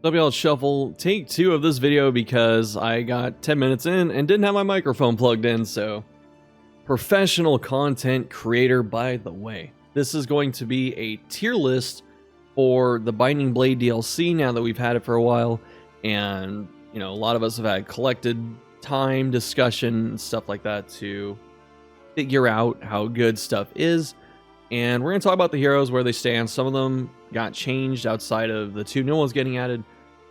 WL Shuffle, take 2 of this video because I got 10 minutes in and didn't have my microphone plugged in, so professional content creator, by the way. This is going to be a tier list for the Binding Blade DLC now that we've had it for a while, and you know, a lot of us have had collected time, discussion, and stuff like that to figure out how good stuff is. And we're going to talk about the heroes, where they stand. Some of them got changed outside of the 2 new ones getting added.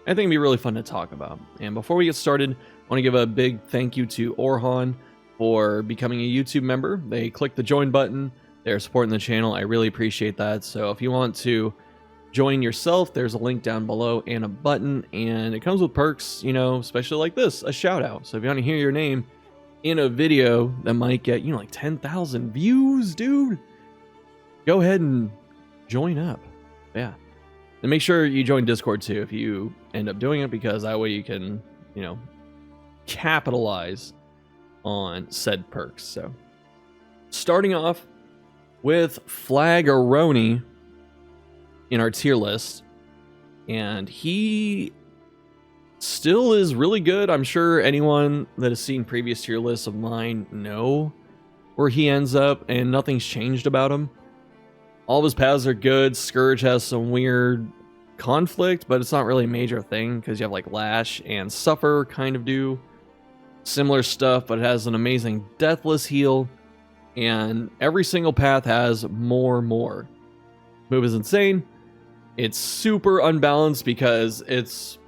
I think it'd be really fun to talk about. And before we get started, I want to give a big thank you to Aron for becoming a YouTube member. They clicked the join button. They're supporting the channel. I really appreciate that. So if you want to join yourself, there's a link down below and a button. And it comes with perks, you know, especially like this, a shout out. So if you want to hear your name in a video that might get, you know, like 10,000 views, dude, go ahead and join up. Yeah. And make sure you join Discord too if you end up doing it, because that way you can, you know, capitalize on said perks. So, starting off with Flag-Aroni in our tier list, and he still is really good. I'm sure anyone that has seen previous tier lists of mine know where he ends up, and nothing's changed about him. All of his paths are good. Scourge has some weird conflict, but it's not really a major thing because you have like Lash and Suffer kind of do similar stuff, but it has an amazing Deathless heal, and every single path has more. Move is insane. It's super unbalanced because it's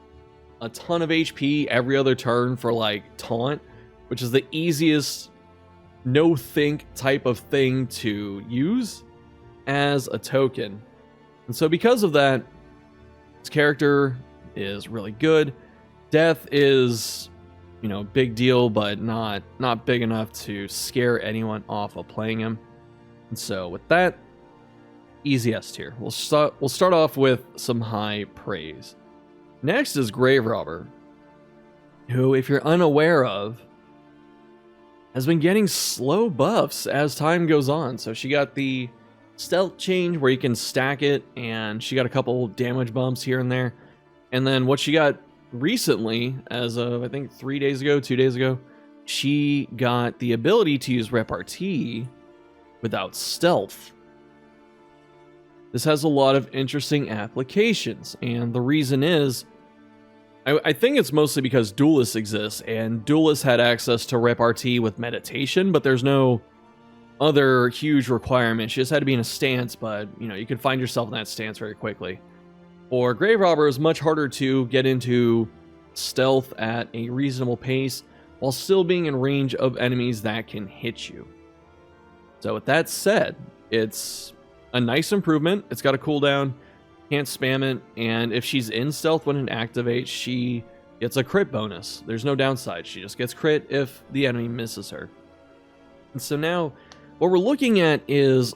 a ton of HP every other turn for like Taunt, which is the easiest no-think type of thing to use as a token. And so because of that, his character is really good. Death is, you know, big deal, but not big enough to scare anyone off of playing him. And so with that, easy S tier. We'll start off with some high praise. Next is Grave Robber, who, if you're unaware of, has been getting slow buffs as time goes on. So she got the stealth change where you can stack it, and she got a couple damage bumps here and there. And then what she got recently, as of I think 2 days ago, she got the ability to use repartee without stealth. This has a lot of interesting applications, and the reason is, I think it's mostly because Dualist exists, and Dualist had access to repartee with meditation, but there's no other huge requirement. She just had to be in a stance, but you know, you could find yourself in that stance very quickly. For Grave Robber, it's much harder to get into stealth at a reasonable pace while still being in range of enemies that can hit you. So with that said, it's a nice improvement. It's got a cooldown, can't spam it, and if she's in stealth when it activates, she gets a crit bonus. There's no downside. She just gets crit if the enemy misses her. And so now what we're looking at is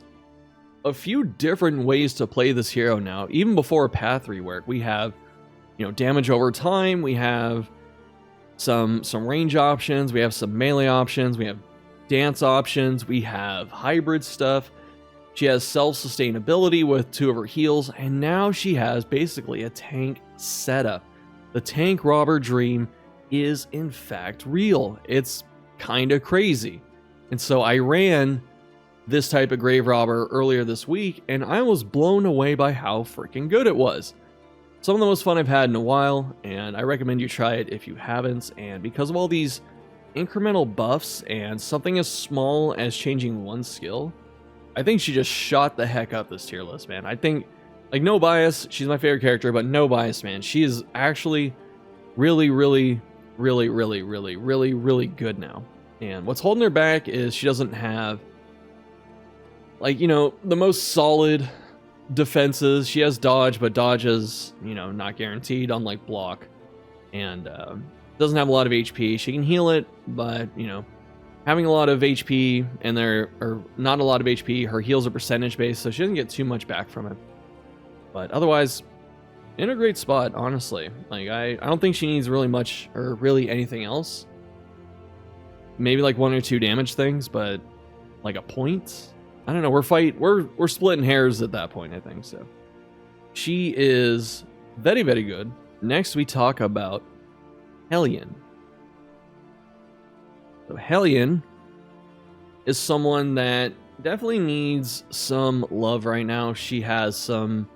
a few different ways to play this hero now. Even before path rework, we have, you know, damage over time, we have some range options, we have some melee options, we have dance options, we have hybrid stuff. She has self-sustainability with 2 of her heals, and now she has basically a tank setup. The tank robber dream is in fact real. It's kind of crazy. And so I ran this type of Grave Robber earlier this week, and I was blown away by how freaking good it was. Some of the most fun I've had in a while, and I recommend you try it if you haven't. And because of all these incremental buffs and something as small as changing one skill, I think she just shot the heck up this tier list, man. I think, like, no bias, she's my favorite character, but no bias, man. She is actually really good now. And what's holding her back is she doesn't have, like, you know, the most solid defenses. She has dodge, but dodge is, you know, not guaranteed, unlike block. And doesn't have a lot of HP. She can heal it, but, you know, having a lot of HP and or not a lot of HP, her heals are percentage based, so she doesn't get too much back from it. But otherwise, in a great spot, honestly. Like, I don't think she needs really much or really anything else. Maybe like 1 or 2 damage things, but like a point? I don't know. We're splitting hairs at that point, I think. So she is very good. Next, we talk about Helen. So Helen is someone that definitely needs some love right now. She has some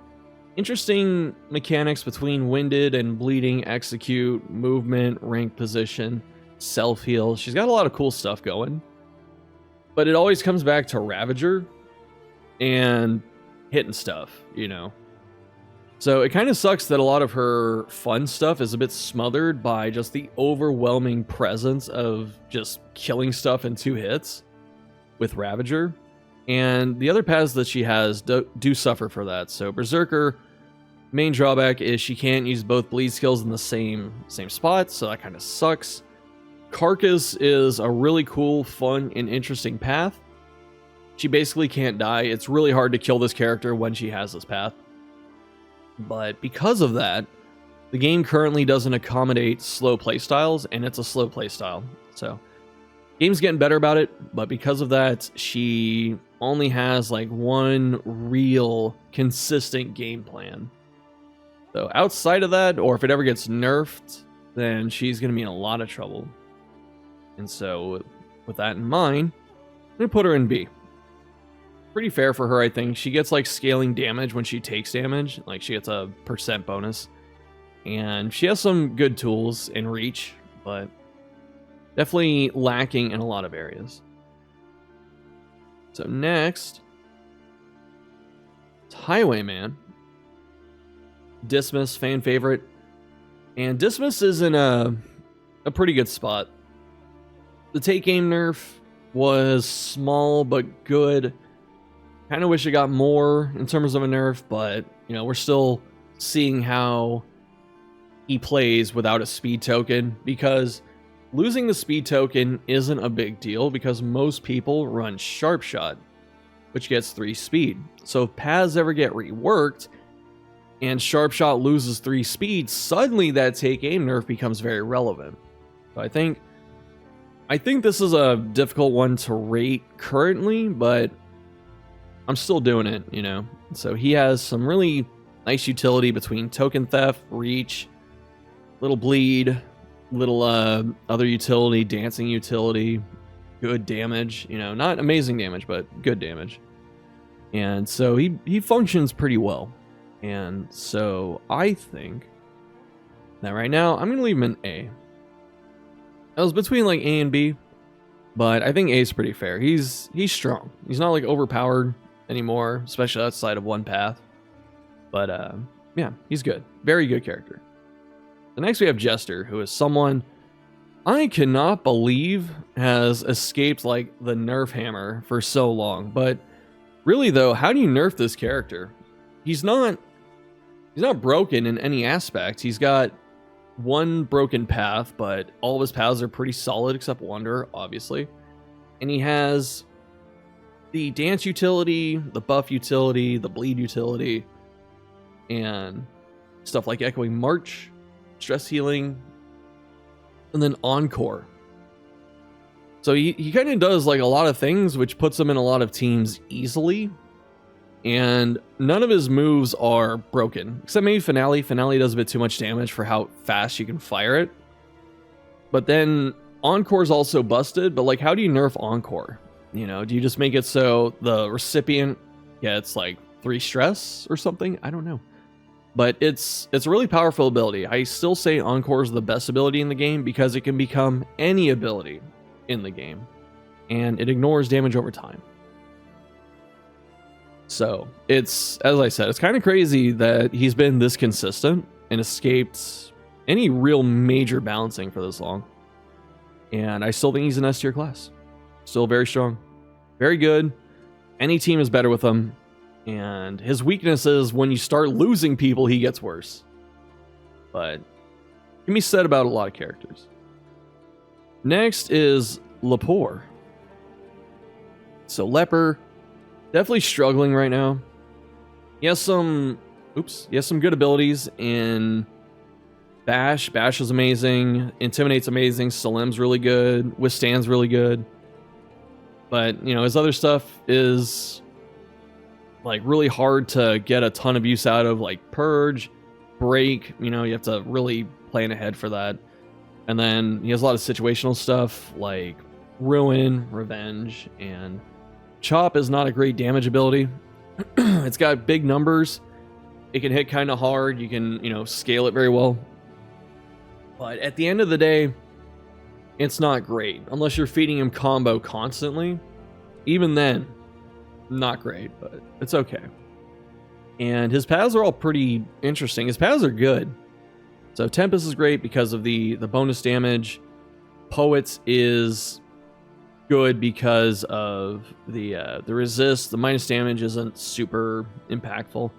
interesting mechanics between winded and bleeding, execute, movement, rank position, self-heal. She's got a lot of cool stuff going. But it always comes back to Ravager and hitting stuff, you know. So it kind of sucks that a lot of her fun stuff is a bit smothered by just the overwhelming presence of just killing stuff in 2 hits with Ravager. And the other paths that she has do suffer for that. So Berserker, main drawback is she can't use both bleed skills in the same spot, so that kind of sucks. Carcass is a really cool, fun, and interesting path. She basically can't die. It's really hard to kill this character when she has this path. But because of that, the game currently doesn't accommodate slow playstyles, and it's a slow playstyle. So, game's getting better about it, but because of that, she only has like one real consistent game plan. So outside of that, or if it ever gets nerfed, then she's going to be in a lot of trouble. And so, with that in mind, I'm going to put her in B. Pretty fair for her, I think. She gets like scaling damage when she takes damage. Like she gets a % bonus. And she has some good tools in reach, but definitely lacking in a lot of areas. So next, it's Highwayman. Dismus, fan favorite. And Dismus is in a pretty good spot. The take aim nerf was small but good. Kind of wish it got more in terms of a nerf, but you know, we're still seeing how he plays without a speed token, because losing the speed token isn't a big deal because most people run Sharp Shot, which gets 3 speed. So if paths ever get reworked and Sharp Shot loses 3 speed, suddenly that take aim nerf becomes very relevant. So I think this is a difficult one to rate currently, but I'm still doing it, you know. So he has some really nice utility between token theft, reach, little bleed, little other utility, dancing utility, good damage, you know, not amazing damage, but good damage. And so he functions pretty well. And so I think that right now I'm going to leave him in A. I was between like A and B, but I think A is pretty fair. He's strong. He's not like overpowered anymore, especially outside of one path. But yeah, he's good. Very good character. The next we have Jester, who is someone I cannot believe has escaped like the nerf hammer for so long. But really though, how do you nerf this character? He's not broken in any aspect. He's got one broken path, but all of his paths are pretty solid except Wonder, obviously. And he has the dance utility, the buff utility, the bleed utility, and stuff like Echoing March, stress healing, and then Encore. So he kind of does like a lot of things, which puts him in a lot of teams easily. And none of his moves are broken, except maybe Finale. Finale does a bit too much damage for how fast you can fire it. But then Encore's also busted, but like, how do you nerf Encore? You know, do you just make it so the recipient gets like 3 stress or something? I don't know. But it's a really powerful ability. I still say Encore is the best ability in the game because it can become any ability in the game. And it ignores damage over time. So it's, as I said, it's kind of crazy that he's been this consistent and escaped any real major balancing for this long. And I still think he's an S tier class. Still very strong. Very good. Any team is better with him. And his weakness is when you start losing people, he gets worse. But can be said about a lot of characters. Next is Leper. So Leper, definitely struggling right now. He has some good abilities in Bash. Bash is amazing. Intimidate's amazing. Salim's really good. Withstand's really good. But, you know, his other stuff is like really hard to get a ton of use out of, like Purge, break, you know, you have to really plan ahead for that. And then he has a lot of situational stuff like Ruin, Revenge, and Chop is not a great damage ability. It's got big numbers. It can hit kind of hard. You can, you know, scale it very well. But at the end of the day, it's not great. Unless you're feeding him combo constantly. Even then, not great, but it's okay. And his paths are all pretty interesting. His paths are good. So Tempest is great because of the bonus damage. Poets is good because of the resist. The minus damage isn't super impactful.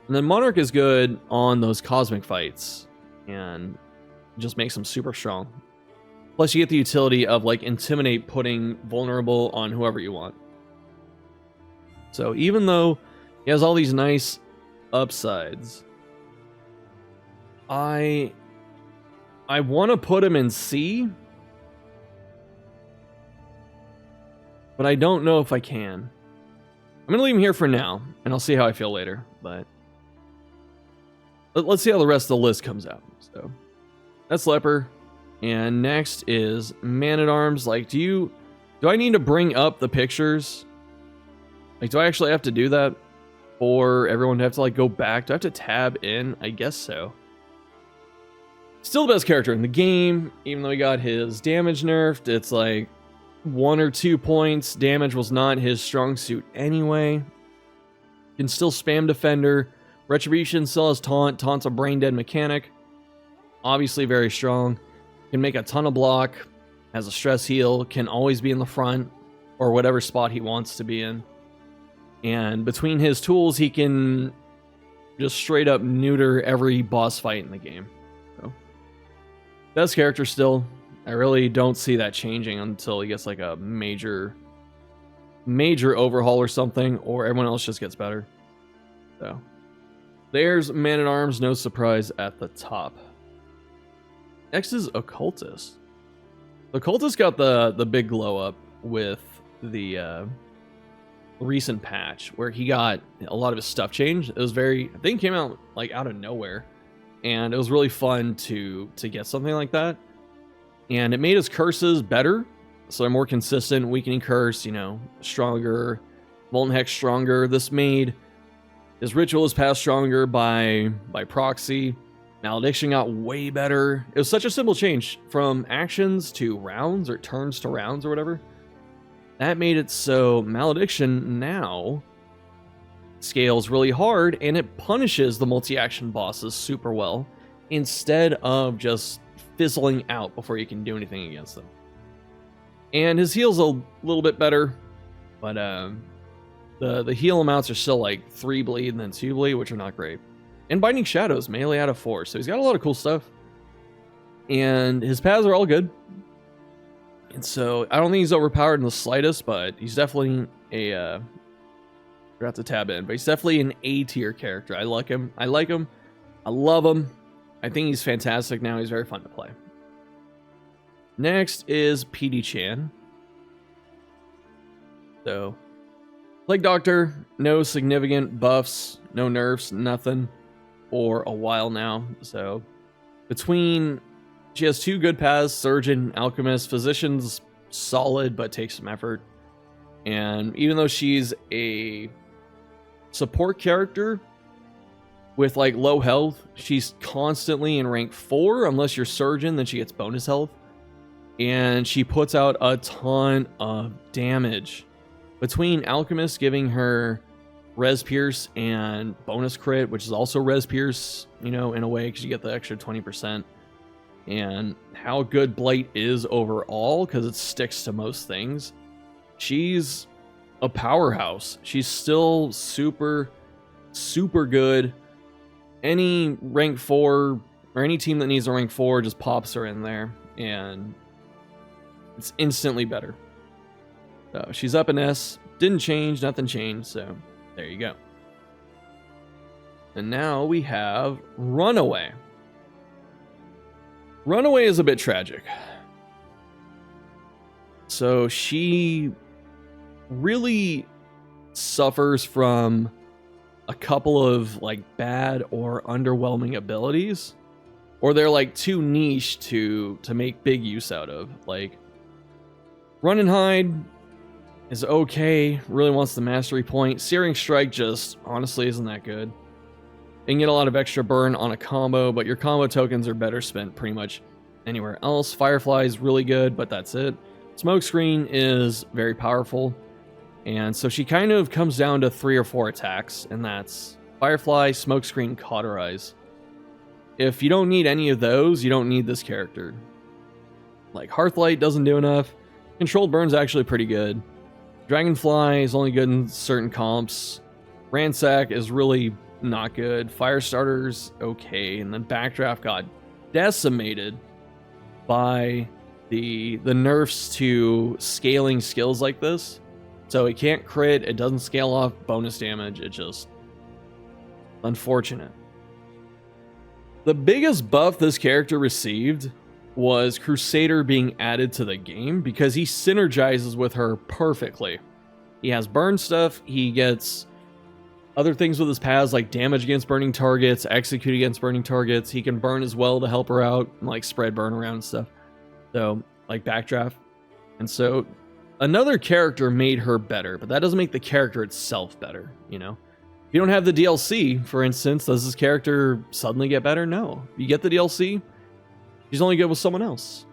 And then Monarch is good on those cosmic fights and just makes them super strong. Plus you get the utility of like Intimidate, putting vulnerable on whoever you want. So even though he has all these nice upsides, I want to put him in C, but I don't know if I can. I'm going to leave him here for now, and I'll see how I feel later, but let's see how the rest of the list comes out. So that's Leper, and next is Manatarms. Like, do I need to bring up the pictures? Like, do I actually have to do that for everyone to have to like go back? Do I have to tab in? I guess so. Still the best character in the game, even though he got his damage nerfed. It's like 1 or 2 points. Damage was not his strong suit anyway. Can still spam Defender. Retribution still has Taunt. Taunt's a brain dead mechanic. Obviously very strong. Can make a ton of block. Has a stress heal. Can always be in the front or whatever spot he wants to be in. And between his tools, he can just straight up neuter every boss fight in the game. So, best character still. I really don't see that changing until he gets like a major overhaul or something, or everyone else just gets better. So there's Man-at-Arms, no surprise at the top. Next is Occultist. Occultist got the big glow up with the recent patch where he got a lot of his stuff changed. It was I think it came out like out of nowhere, and it was really fun to get something like that. And it made his curses better, so they're more consistent. Weakening curse, you know, stronger. Molten Hex stronger. This made his ritual is passed stronger by proxy. Malediction got way better. It was such a simple change from actions to rounds, or turns to rounds, or whatever. That made it so Malediction now scales really hard, and it punishes the multi-action bosses super well, instead of just fizzling out before you can do anything against them. And his heal's a little bit better, but the heal amounts are still like 3 bleed and then 2 bleed, which are not great. And Binding Shadows, melee out of 4, so he's got a lot of cool stuff. And his paths are all good. And so, I don't think he's overpowered in the slightest, but he's definitely a, forgot to tab in, but he's definitely an A tier character. I like him. I love him. I think he's fantastic now. He's very fun to play. Next is PD Chan. So, Plague Doctor, no significant buffs, no nerfs, nothing for a while now. So, she has 2 good paths, Surgeon, Alchemist. Physician's solid, but takes some effort. And even though she's a support character with like low health, she's constantly in rank 4. Unless you're Surgeon, then she gets bonus health. And she puts out a ton of damage. Between Alchemist giving her Res Pierce and bonus crit, which is also Res Pierce, you know, in a way, because you get the extra 20%. And how good Blight is overall, because it sticks to most things. She's a powerhouse. She's still super, super good. Any rank 4, or any team that needs a rank 4, just pops her in there, and it's instantly better. So she's up in S. Didn't change, nothing changed, so there you go. And now we have Runaway. Runaway is a bit tragic. So she really suffers from a couple of like bad or underwhelming abilities, or they're like too niche to make big use out of. Like Run and Hide is okay, really wants the mastery point. Searing Strike just honestly isn't that good. You can get a lot of extra burn on a combo, but your combo tokens are better spent pretty much anywhere else. Firefly is really good, but that's it. Smokescreen is very powerful, and so she kind of comes down to 3 or 4 attacks, and that's Firefly, Smokescreen, Cauterize. If you don't need any of those, you don't need this character. Like Hearthlight doesn't do enough. Controlled Burn's actually pretty good. Dragonfly is only good in certain comps. Ransack is really not good. Firestarter's okay, and then Backdraft got decimated by the nerfs to scaling skills like this. So it can't crit, it doesn't scale off bonus damage, it just unfortunate. The biggest buff this character received was Crusader being added to the game because he synergizes with her perfectly. He has burn stuff, he gets other things with his paths like damage against burning targets, execute against burning targets. He can burn as well to help her out and like spread burn around and stuff. So like Backdraft. And so another character made her better, but that doesn't make the character itself better, you know? If you don't have the DLC, for instance, does this character suddenly get better? No. You get the DLC, she's only good with someone else.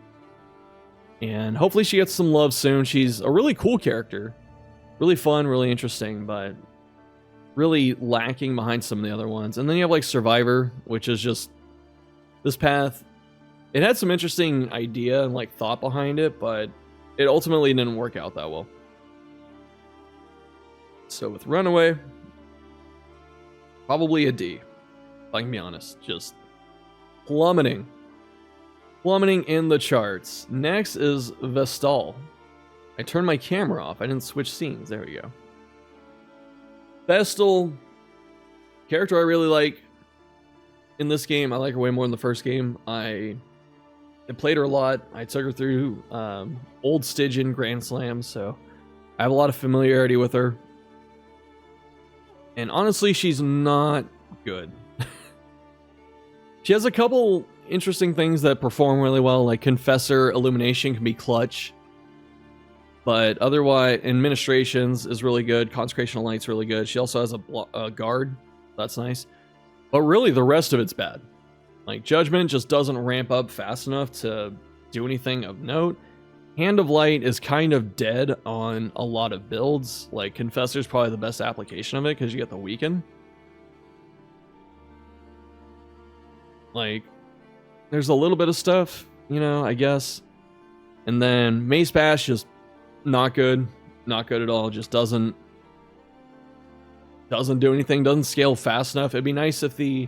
And hopefully she gets some love soon. She's a really cool character. Really fun, really interesting, but really lacking behind some of the other ones. And then you have like Survivor, which is just this path. It had some interesting idea and like thought behind it, but it ultimately didn't work out that well. So with Runaway, probably a D, if I can be honest. Just plummeting in the charts. Next is Vestal. I turned my camera off. I didn't switch scenes. There we go. Vestal, character I really like in this game. I like her way more than the first game. I played her a lot. I took her through old Stygian Grand Slams, so I have a lot of familiarity with her. And honestly, she's not good. She has a couple interesting things that perform really well, like Confessor Illumination can be clutch. But otherwise, Administrations is really good. Consecration of Light's really good. She also has a guard. That's nice. But really, the rest of it's bad. Like, Judgment just doesn't ramp up fast enough to do anything of note. Hand of Light is kind of dead on a lot of builds. Like, Confessor's probably the best application of it because you get the Weaken. Like, there's a little bit of stuff, you know, I guess. And then Mace Bash just not good. Not good at all. Just doesn't do anything. Doesn't scale fast enough. It'd be nice if the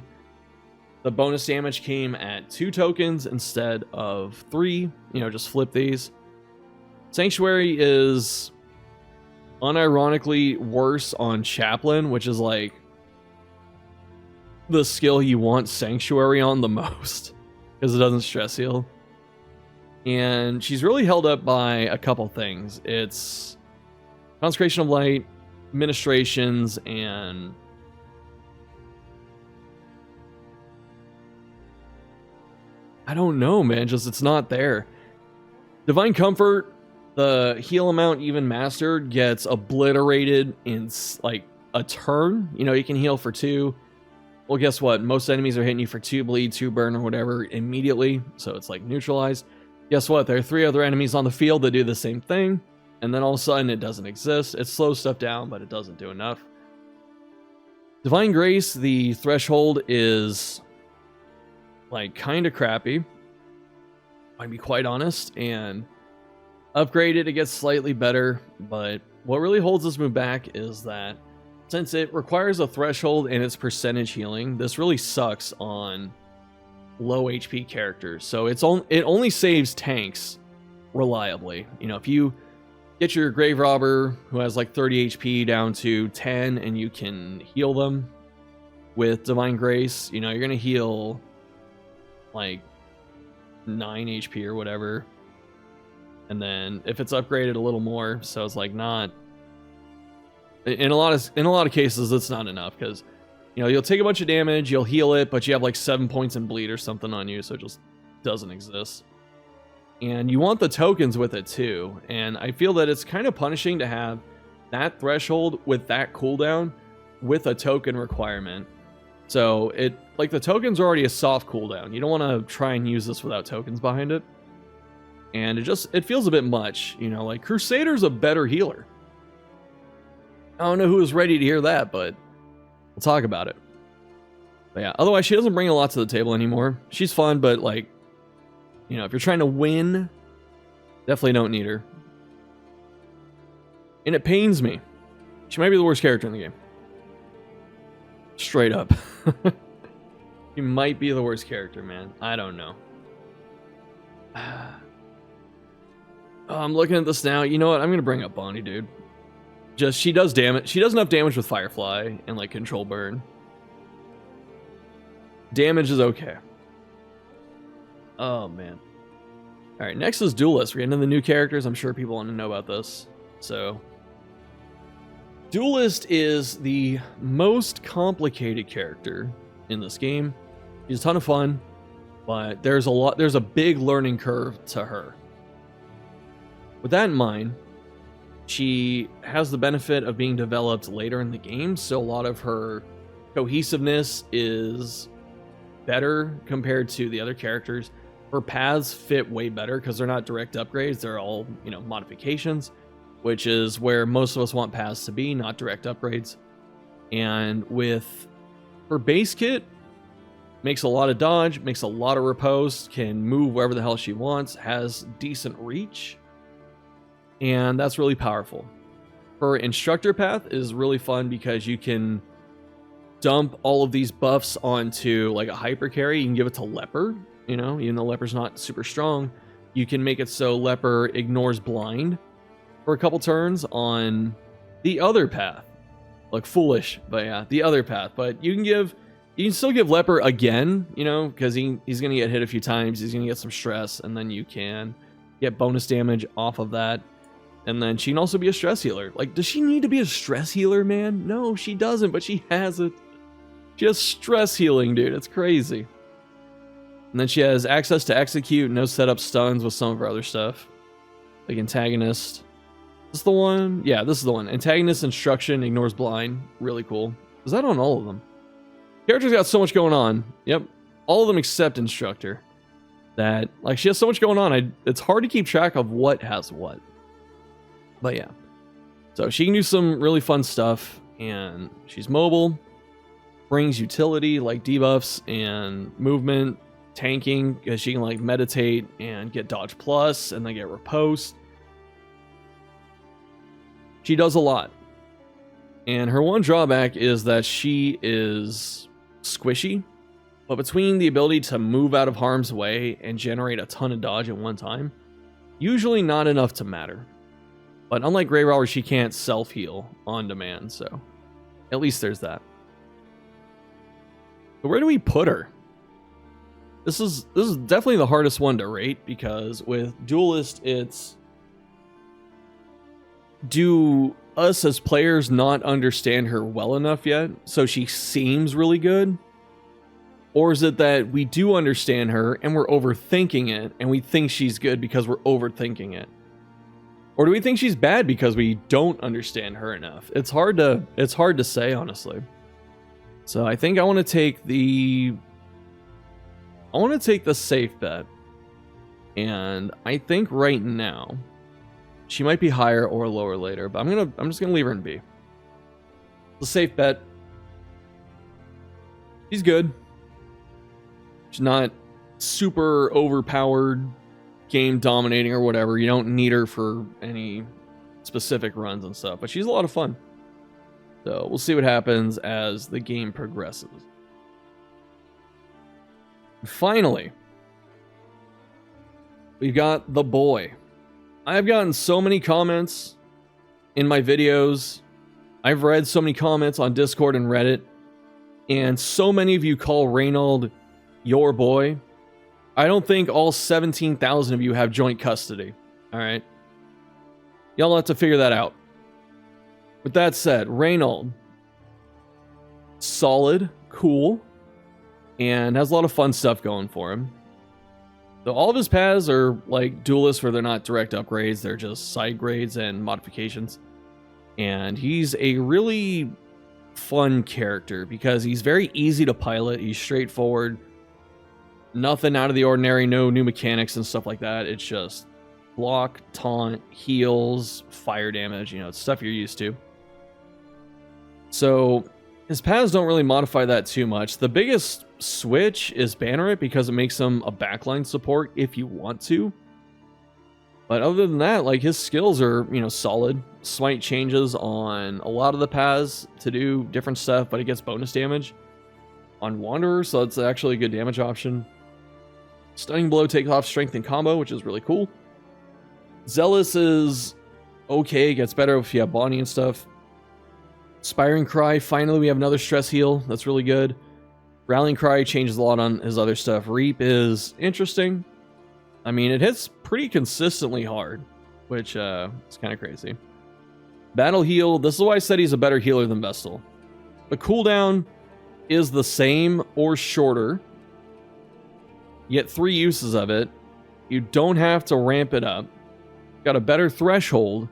bonus damage came at 2 tokens instead of 3. You know, just flip these. Sanctuary is unironically worse on Chaplain, which is like the skill you want Sanctuary on the most because it doesn't stress heal. And she's really held up by a couple things. It's Consecration of Light, Ministrations, and I don't know, man. Just it's not there. Divine Comfort, the heal amount even mastered gets obliterated in like a turn. You know, you can heal for 2. Well, guess what? Most enemies are hitting you for 2 bleed, 2 burn, or whatever immediately. So it's like neutralized. Guess what? There are 3 other enemies on the field that do the same thing. And then all of a sudden it doesn't exist. It slows stuff down, but it doesn't do enough. Divine Grace, the threshold is like kind of crappy. I'd be quite honest. And upgraded, it gets slightly better. But what really holds this move back is that since it requires a threshold and it's percentage healing, this really sucks on low HP characters. So it only saves tanks reliably. You know, if you get your Grave Robber who has like 30 HP down to 10 and you can heal them with Divine Grace, you know, you're gonna heal like 9 HP or whatever. And then if it's upgraded a little more, so it's like not in a lot of cases it's not enough because You know, you'll take a bunch of damage, you'll heal it, but you have like 7 points in bleed or something on you, so it just doesn't exist. And you want the tokens with it too, and I feel that it's kind of punishing to have that threshold with that cooldown with a token requirement. So it, like, the tokens are already a soft cooldown. You don't want to try and use this without tokens behind it. And it feels a bit much, you know, like Crusader's a better healer. I don't know who was ready to hear that, but we'll talk about it. But yeah, otherwise she doesn't bring a lot to the table anymore. She's fun, but like, you know, if you're trying to win, definitely don't need her. And it pains me. She might be the worst character in the game. Straight up. She might be the worst character, man. I don't know. I'm looking at this now. You know what? I'm going to bring up Bonnie, dude. Just, she does damage. She does enough damage with Firefly and like Control Burn. Damage is okay. Oh, man. Alright, next is Dualist. We're getting into the new characters. I'm sure people want to know about this. So, Dualist is the most complicated character in this game. She's a ton of fun, but there's a big learning curve to her. With that in mind, she has the benefit of being developed later in the game, so a lot of her cohesiveness is better compared to the other characters. Her paths fit way better because they're not direct upgrades, they're all, you know, modifications, which is where most of us want paths to be, not direct upgrades. And with her base kit, makes a lot of dodge, makes a lot of riposte, can move wherever the hell she wants, has decent reach, and that's really powerful. Her instructor path is really fun because you can dump all of these buffs onto like a hyper carry. You can give it to Leper, you know, even though Leper's not super strong, you can make it so Leper ignores blind for a couple turns on the other path. Like foolish, but yeah, the other path. But you can still give Leper again, you know, because he's gonna get hit a few times, he's gonna get some stress, and then you can get bonus damage off of that. And then she can also be a stress healer. Like, does she need to be a stress healer, man? No, she doesn't, but she has it. She has stress healing, dude. It's crazy. And then she has access to execute, no setup stuns with some of her other stuff. Like antagonist. Is this the one? Yeah, this is the one. Antagonist instruction, ignores blind. Really cool. Is that on all of them? Character's got so much going on. Yep. All of them except instructor. That, like, she has so much going on. It's hard to keep track of what has what. But yeah. So she can do some really fun stuff. And she's mobile. Brings utility like debuffs and movement. Tanking, because she can like meditate and get dodge plus and then get riposte. She does a lot. And her one drawback is that she is squishy. But between the ability to move out of harm's way and generate a ton of dodge at one time, usually not enough to matter. But unlike Grey Robber, she can't self-heal on demand, so at least there's that. But where do we put her? This is definitely the hardest one to rate, because with Dualist, it's, do us as players not understand her well enough yet, so she seems really good? Or is it that we do understand her and we're overthinking it, and we think she's good because we're overthinking it? Or do we think she's bad because we don't understand her enough? It's hard to say, honestly. So I think I want to take the safe bet. And I think right now she might be higher or lower later, but I'm just gonna leave her in B. It's a safe bet. She's good. She's not super overpowered, game dominating or whatever. You don't need her for any specific runs and stuff, but she's a lot of fun. So we'll see what happens as the game progresses. Finally, we've got the boy. I've gotten so many comments in my videos. I've read so many comments on Discord and Reddit, and so many of you call Reynold your boy. I don't think all 17,000 of you have joint custody. All right, y'all have to figure that out. With that said, Reynold, solid, cool, and has a lot of fun stuff going for him. So all of his paths are like Dualist, where they're not direct upgrades, they're just side grades and modifications. And he's a really fun character because he's very easy to pilot, he's straightforward, nothing out of the ordinary, no new mechanics and stuff like that. It's just block, taunt, heals, fire damage, you know, it's stuff you're used to. So his paths don't really modify that too much. The biggest switch is Banneret because it makes him a backline support if you want to. But other than that, like, his skills are, you know, solid. Smite changes on a lot of the paths to do different stuff, but it gets bonus damage on Wanderer, so that's actually a good damage option. Stunning Blow takes off strength and combo, which is really cool. Zealous is okay, gets better if you have Bonnie and stuff. Inspiring Cry, finally we have another stress heal, that's really good. Rallying Cry changes a lot on his other stuff. Reap is interesting. I mean, it hits pretty consistently hard, which is kind of crazy. Battle Heal, this is why I said he's a better healer than Vestal. The cooldown is the same or shorter. You get 3 uses of it. You don't have to ramp it up. Got a better threshold.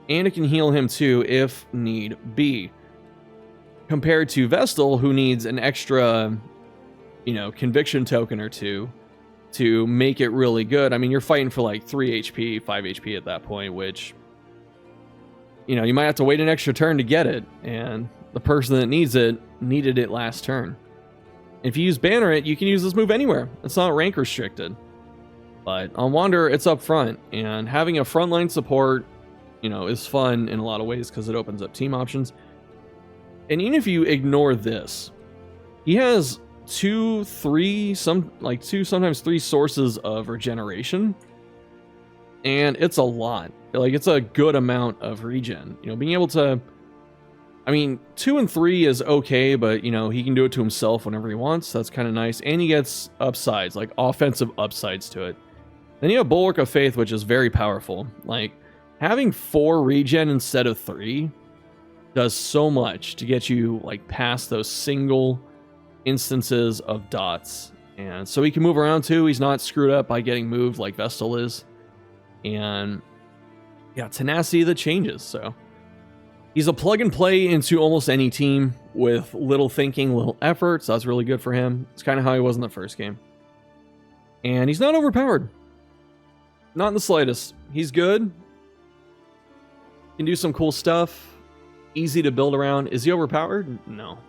And it can heal him too if need be. Compared to Vestal, who needs an extra, you know, conviction token or 2 to make it really good. I mean, you're fighting for like 3 HP, 5 HP at that point, which, you know, you might have to wait an extra turn to get it, and the person that needs it needed it last turn. If you use Banneret, you can use this move anywhere. It's not rank restricted. But on Wanderer, it's up front, and having a frontline support, you know, is fun in a lot of ways because it opens up team options. And even if you ignore this, he has 2, 3, sometimes 3 sources of regeneration, and it's a lot. Like, it's a good amount of regen. You know, being able to, I mean, 2 and 3 is okay, but, you know, he can do it to himself whenever he wants. That's kind of nice. And he gets upsides, like offensive upsides to it. Then you have Bulwark of Faith, which is very powerful. Like, having 4 regen instead of 3 does so much to get you, like, past those single instances of dots. And so he can move around too. He's not screwed up by getting moved like Vestal is. And yeah, tenacity that changes. So he's a plug and play into almost any team with little thinking, little effort. So that's really good for him. It's kind of how he was in the first game. And he's not overpowered. Not in the slightest. He's good. Can do some cool stuff. Easy to build around. Is he overpowered? No.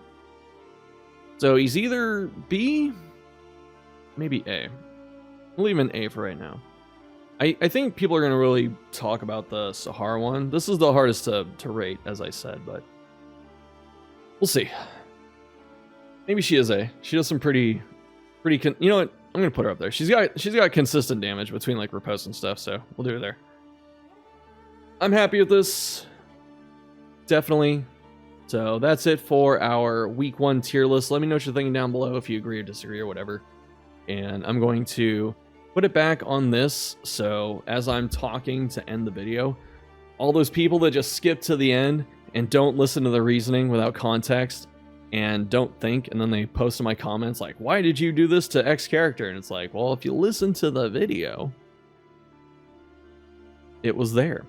So he's either B, maybe A. We'll leave him in A for right now. I think people are going to really talk about the Sahara one. This is the hardest to rate, as I said, but we'll see. Maybe she is A. She does some pretty you know what? I'm going to put her up there. She's got consistent damage between like riposte and stuff, so we'll do her there. I'm happy with this. Definitely. So that's it for our week 1 tier list. Let me know what you're thinking down below if you agree or disagree or whatever. And I'm going to put it back on this. So as I'm talking to end the video, all those people that just skip to the end and don't listen to the reasoning without context and don't think, and then they post in my comments like, why did you do this to X character? And it's like, well, if you listen to the video, it was there.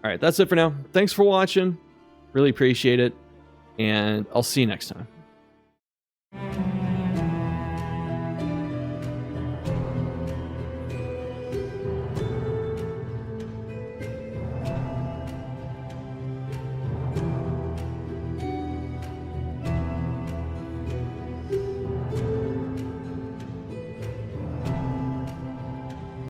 All right, that's it for now. Thanks for watching. Really appreciate it, and I'll see you next time.